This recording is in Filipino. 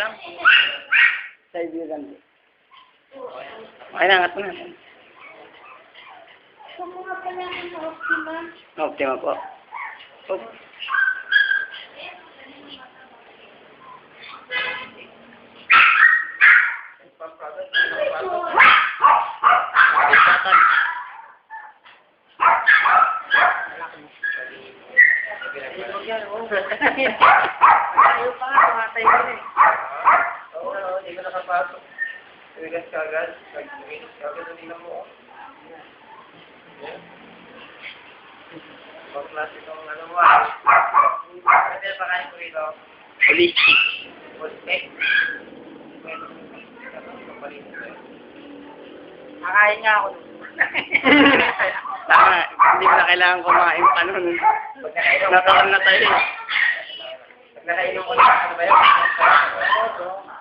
lang. Siberian. Okay na, angat mo na. Kumuha pa lang sa Optima. Optima po. Oh. Ayaw pa nga, tumatay ko rin. Oo, hindi ka nakapasok. Tumigas ka agad. Tumigas ka agad, hindi na mo. Huwag klase itong ano mo ah. Pwede na pakain ko rito. Holistic. Holistic. Nakain nga ako. Tama, hindi mo na kailangan kumain pa nun. Nataon na tayo. Pag nakainom ko na, ano ba yun?